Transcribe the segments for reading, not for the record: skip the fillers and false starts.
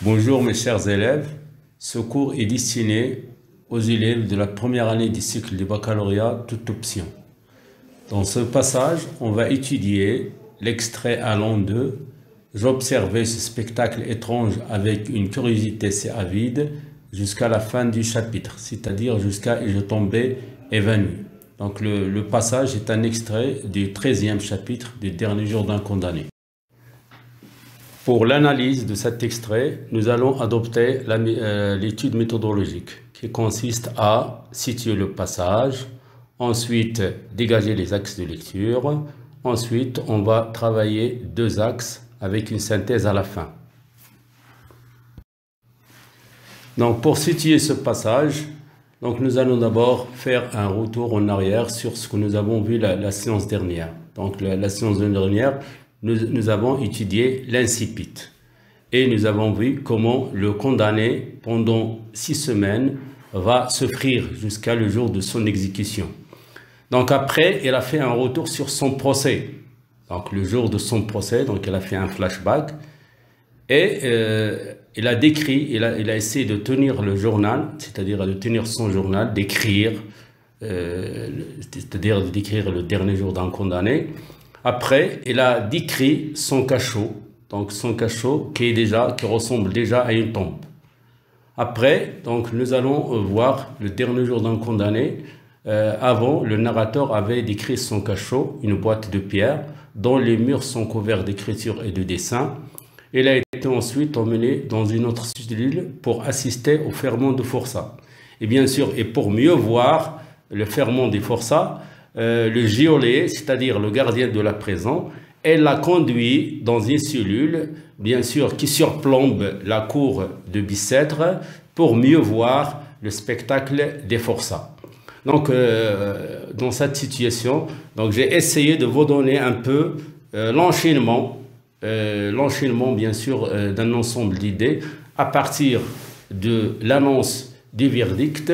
Bonjour mes chers élèves, ce cours est destiné aux élèves de la première année du cycle du baccalauréat, toute option. Dans ce passage, on va étudier l'extrait allant de « J'observais ce spectacle étrange avec une curiosité si avide » jusqu'à la fin du chapitre, c'est-à-dire jusqu'à « et je tombais évanoui ». Donc le passage est un extrait du 13e chapitre des derniers jours d'un condamné. Pour l'analyse de cet extrait, nous allons adopter l'étude méthodologique qui consiste à situer le passage, ensuite dégager les axes de lecture, ensuite on va travailler deux axes avec une synthèse à la fin. Donc pour situer ce passage, nous allons d'abord faire un retour en arrière sur ce que nous avons vu la séance dernière. Donc la séance dernière, nous avons étudié l'incipit et nous avons vu comment le condamné, pendant 6 semaines, va souffrir jusqu'à le jour de son exécution. Donc après, il a fait un retour sur son procès. Donc le jour de son procès, il a fait un flashback et il a décrit, il a essayé de tenir le journal, c'est-à-dire de tenir son journal, d'écrire, c'est-à-dire d'écrire le dernier jour d'un condamné. Après, il a décrit son cachot, donc son cachot qui ressemble déjà à une tombe. Après, nous allons voir le dernier jour d'un condamné. Avant, le narrateur avait décrit son cachot, une boîte de pierre, dont les murs sont couverts d'écriture et de dessins. Il a été ensuite emmené dans une autre cellule pour assister au ferment de forçat. Et bien sûr, et pour mieux voir le ferment des forçats, le geôlier, c'est-à-dire le gardien de la prison, elle l'a conduit dans une cellule, bien sûr, qui surplombe la cour de Bicêtre pour mieux voir le spectacle des forçats. Donc, dans cette situation, j'ai essayé de vous donner un peu l'enchaînement, bien sûr, d'un ensemble d'idées à partir de l'annonce du verdict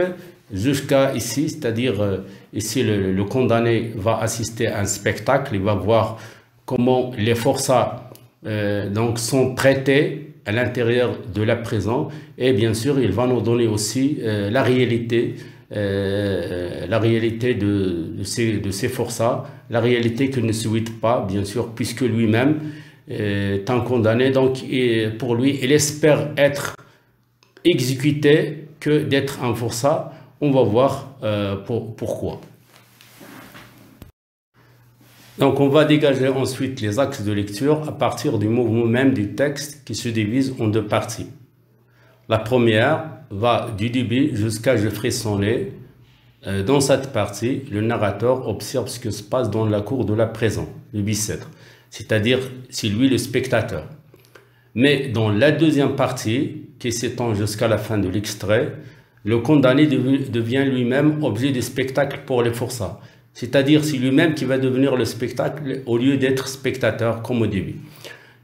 jusqu'à ici, c'est-à-dire ici le condamné va assister à un spectacle, il va voir comment les forçats sont traités à l'intérieur de la prison et bien sûr il va nous donner aussi la réalité de ces forçats, la réalité qu'il ne souhaite pas bien sûr puisque lui-même est un condamné, donc pour lui il espère être exécuté que d'être un forçat. On va voir pourquoi. Donc on va dégager ensuite les axes de lecture à partir du mouvement même du texte qui se divise en deux parties. La première va du début jusqu'à « je frissonnais ». Dans cette partie, le narrateur observe ce qui se passe dans la cour de la prison, le Bicêtre, c'est-à-dire c'est lui le spectateur. Mais dans la deuxième partie, qui s'étend jusqu'à la fin de l'extrait, le condamné devient lui-même objet de spectacle pour les forçats. C'est-à-dire c'est lui-même qui va devenir le spectacle au lieu d'être spectateur comme au début.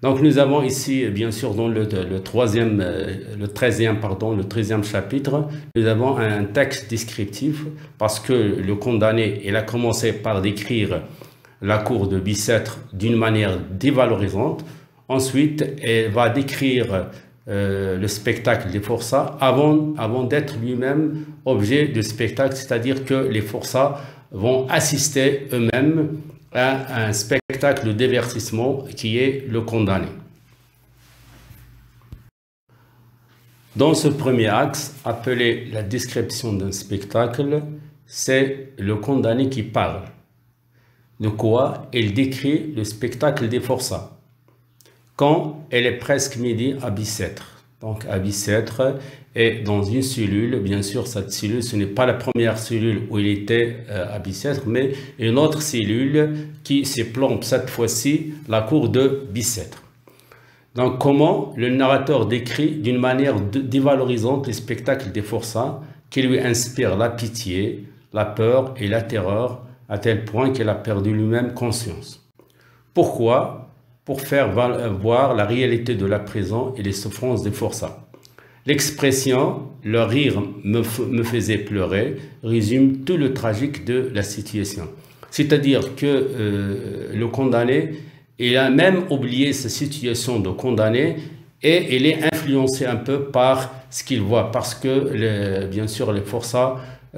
Donc nous avons ici, bien sûr, dans le 13e chapitre, nous avons un texte descriptif parce que le condamné, il a commencé par décrire la cour de Bicêtre d'une manière dévalorisante. Ensuite, il va décrire le spectacle des forçats avant d'être lui-même objet de spectacle, c'est-à-dire que les forçats vont assister eux-mêmes à un spectacle de divertissement qui est le condamné. Dans ce premier axe, appelé la description d'un spectacle, c'est le condamné qui parle. De quoi il décrit le spectacle des forçats. Quand il est presque midi à Bicêtre. Donc à Bicêtre est dans une cellule, bien sûr cette cellule ce n'est pas la première cellule où il était à Bicêtre, mais une autre cellule qui surplombe cette fois-ci la cour de Bicêtre. Donc comment le narrateur décrit d'une manière dévalorisante le spectacle des forçats qui lui inspire la pitié, la peur et la terreur à tel point qu'il a perdu lui-même conscience. Pourquoi ? Pour faire voir la réalité de la prison et les souffrances des forçats. L'expression « le rire me faisait pleurer » résume tout le tragique de la situation. C'est-à-dire que le condamné, il a même oublié sa situation de condamné et il est influencé un peu par ce qu'il voit, parce que bien sûr les forçats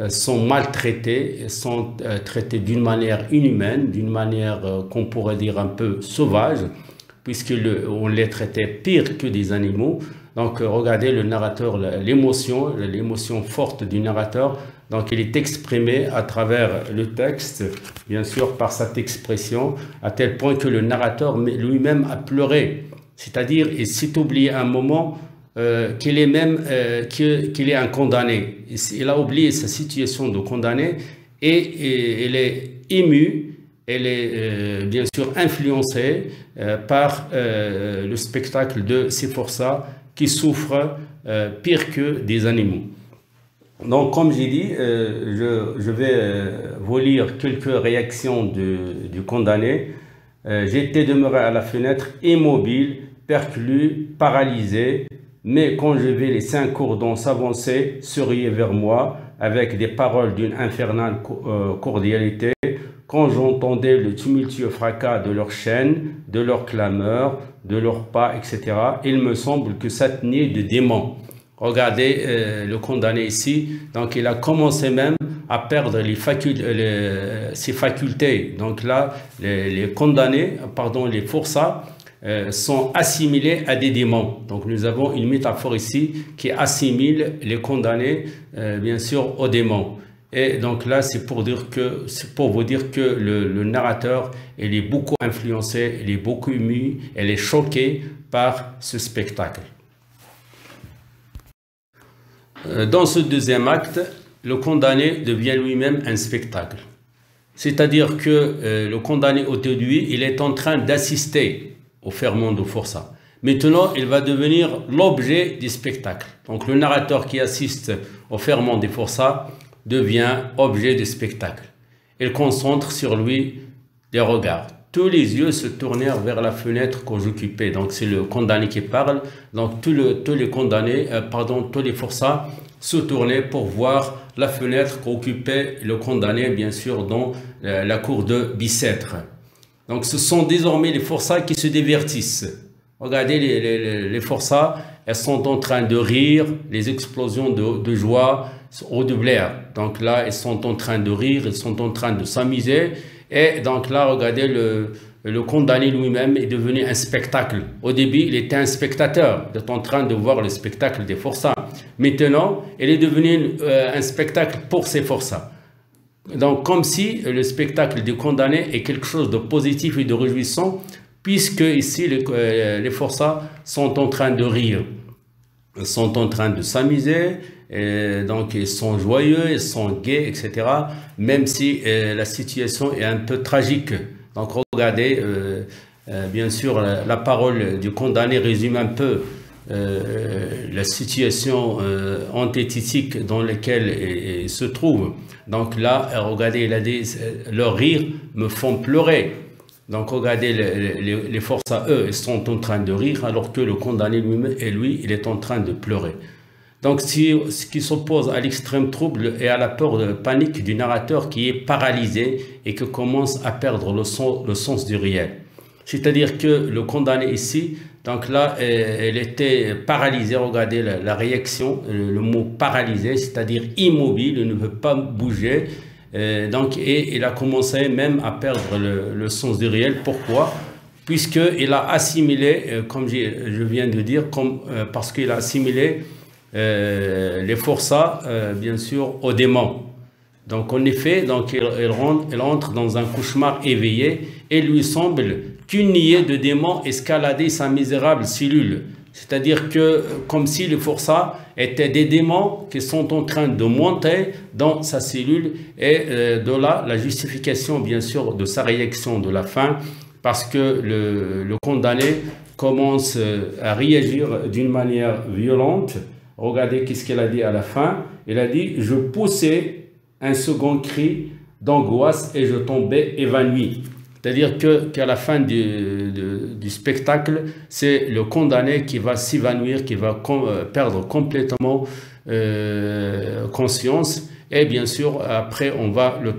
sont maltraités, sont traités d'une manière inhumaine, d'une manière qu'on pourrait dire un peu sauvage, puisqu'on les traitait pire que des animaux. Donc regardez le narrateur, l'émotion forte du narrateur, donc il est exprimé à travers le texte, bien sûr par cette expression, à tel point que le narrateur lui-même a pleuré. C'est-à-dire, il s'est oublié un moment qu'il est un condamné. Il a oublié sa situation de condamné et il est ému, elle est bien sûr influencée par le spectacle de ces forçats qui souffrent pire que des animaux. Donc, comme j'ai dit, je vais vous lire quelques réactions du condamné. J'étais demeuré à la fenêtre, immobile, perclus, paralysé, mais quand je vis les 5 cordons s'avancer, souriaient vers moi avec des paroles d'une infernale cordialité, quand j'entendais le tumultueux fracas de leurs chaînes, de leurs clameurs, de leurs pas, etc., il me semble que ça tenait de démons. Regardez le condamné ici, donc il a commencé même à perdre ses facultés. Donc là, les condamnés, pardon, les forçats, sont assimilés à des démons. Donc nous avons une métaphore ici qui assimile les condamnés, bien sûr, aux démons. Et donc là, c'est pour vous dire que le narrateur, il est beaucoup influencé, il est beaucoup ému, il est choqué par ce spectacle. Dans ce deuxième acte, le condamné devient lui-même un spectacle. C'est-à-dire que le condamné aujourd'hui, il est en train d'assister au ferment de forçat. Maintenant, il va devenir l'objet du spectacle. Donc le narrateur qui assiste au ferment des forçats devient objet du spectacle. Il concentre sur lui des regards. Tous les yeux se tournèrent vers la fenêtre que j'occupais. Donc c'est le condamné qui parle. Donc tous les forçats se tournaient pour voir la fenêtre qu'occupait le condamné, bien sûr, dans la cour de Bicêtre. Donc ce sont désormais les forçats qui se divertissent. Regardez les forçats, elles sont en train de rire, les explosions de joie redoublèrent. Donc là, ils sont en train de rire, ils sont en train de s'amuser. Et donc là, regardez, le condamné lui-même est devenu un spectacle. Au début, il était un spectateur, il était en train de voir le spectacle des forçats. Maintenant, il est devenu un spectacle pour ces forçats. Donc, comme si le spectacle du condamné est quelque chose de positif et de réjouissant, puisque ici, les forçats sont en train de rire, ils sont en train de s'amuser, donc ils sont joyeux, ils sont gais, etc. Même si la situation est un peu tragique. Donc regardez, bien sûr, la parole du condamné résume un peu la situation antithétique dans laquelle il se trouve. Donc là, regardez, il a dit, leurs rires me font pleurer. Donc regardez, les forçats, eux, ils sont en train de rire, alors que le condamné lui, il est en train de pleurer. Donc ce qui s'oppose à l'extrême trouble et à la peur de panique du narrateur qui est paralysé et qui commence à perdre le sens du réel. C'est-à-dire que le condamné ici, donc là, elle était paralysée. Regardez la réaction, le mot paralysé, c'est-à-dire immobile, il ne veut pas bouger. Et il a commencé même à perdre le sens du réel. Pourquoi? Puisqu'il a assimilé, comme je viens de dire, parce qu'il a assimilé les forçats, bien sûr, aux démons. Donc en effet, donc, il entre dans un cauchemar éveillé et lui semble qu'une nuée de démons escaladait sa misérable cellule. C'est-à-dire que comme si les forçats étaient des démons qui sont en train de monter dans sa cellule, et de là la justification bien sûr de sa réaction de la faim, parce que le condamné commence à réagir d'une manière violente. Regardez qu'est-ce qu'il a dit à la fin. Il a dit « Je poussais un second cri d'angoisse et je tombais évanoui ». C'est-à-dire qu'à la fin du spectacle, c'est le condamné qui va s'évanouir, qui va perdre complètement conscience. Et bien sûr, après, on va le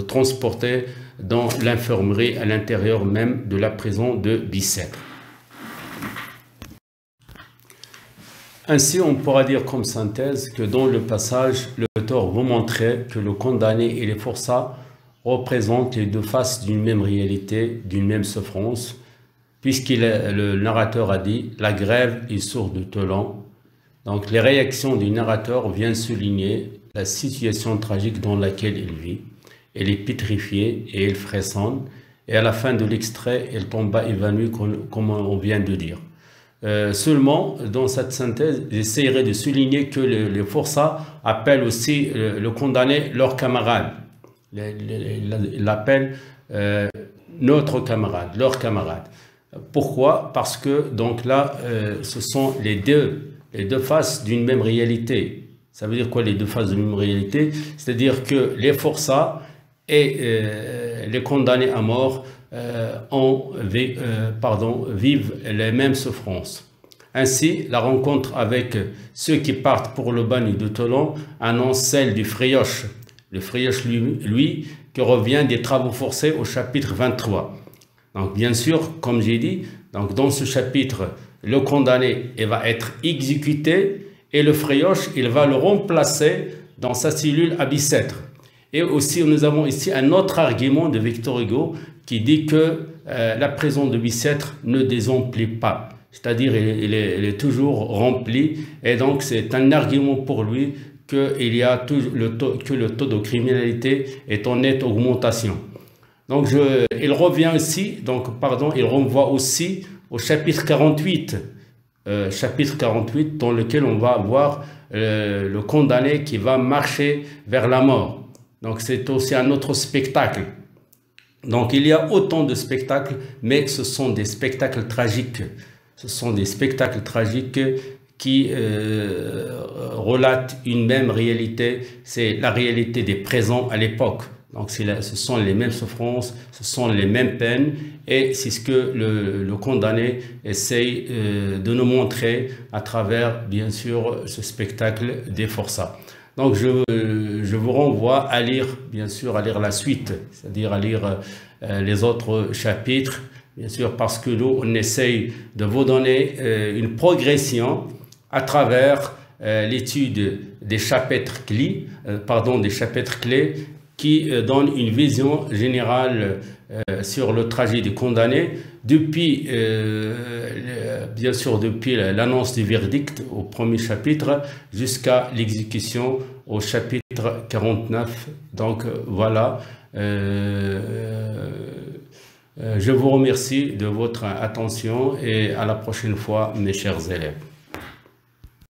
transporter dans l'infirmerie à l'intérieur même de la prison de Bicêtre. Ainsi, on pourra dire comme synthèse que dans le passage, l'auteur vous montrait que le condamné et les forçats représentent les deux faces d'une même réalité, d'une même souffrance, le narrateur a dit « la grève est sourde de talent ». Donc les réactions du narrateur viennent souligner la situation tragique dans laquelle il vit. Elle est pétrifiée et elle frissonne. Et à la fin de l'extrait, elle tomba évanouie comme on vient de dire. Seulement, dans cette synthèse, j'essaierai de souligner que les forçats appellent aussi le condamné leur camarade. Ils l'appellent notre camarade, leur camarade. Pourquoi? Parce que donc là, ce sont les deux faces d'une même réalité. Ça veut dire quoi les deux faces d'une même réalité? C'est-à-dire que les forçats et les condamnés à mort vivent les mêmes souffrances. Ainsi, la rencontre avec ceux qui partent pour le bagne de Toulon annonce celle du Frioche. Le Frioche, lui, qui revient des travaux forcés au chapitre 23. Donc, bien sûr, comme j'ai dit, donc dans ce chapitre, le condamné va être exécuté et le Frioche, il va le remplacer dans sa cellule à Bicêtre. Et aussi, nous avons ici un autre argument de Victor Hugo qui dit que la prison de Bicêtre ne désemplit pas. C'est-à-dire il est toujours rempli. Et donc, c'est un argument pour lui que le taux de criminalité est en nette augmentation. Donc, il revient aussi, il renvoie aussi au chapitre 48. Chapitre 48 dans lequel on va voir le condamné qui va marcher vers la mort. Donc c'est aussi un autre spectacle. Donc il y a autant de spectacles, mais ce sont des spectacles tragiques. Ce sont des spectacles tragiques qui relatent une même réalité. C'est la réalité des présents à l'époque. Donc ce sont les mêmes souffrances, ce sont les mêmes peines et c'est ce que le condamné essaye de nous montrer à travers, bien sûr, ce spectacle des forçats. Donc je vous renvoie à lire, bien sûr, à lire la suite, c'est-à-dire à lire les autres chapitres, bien sûr, parce que nous, on essaye de vous donner une progression à travers l'étude des chapitres clés, qui donne une vision générale sur le trajet du condamné depuis, bien sûr, depuis l'annonce du verdict au premier chapitre jusqu'à l'exécution au chapitre 49. Donc voilà, je vous remercie de votre attention et à la prochaine fois, mes chers élèves.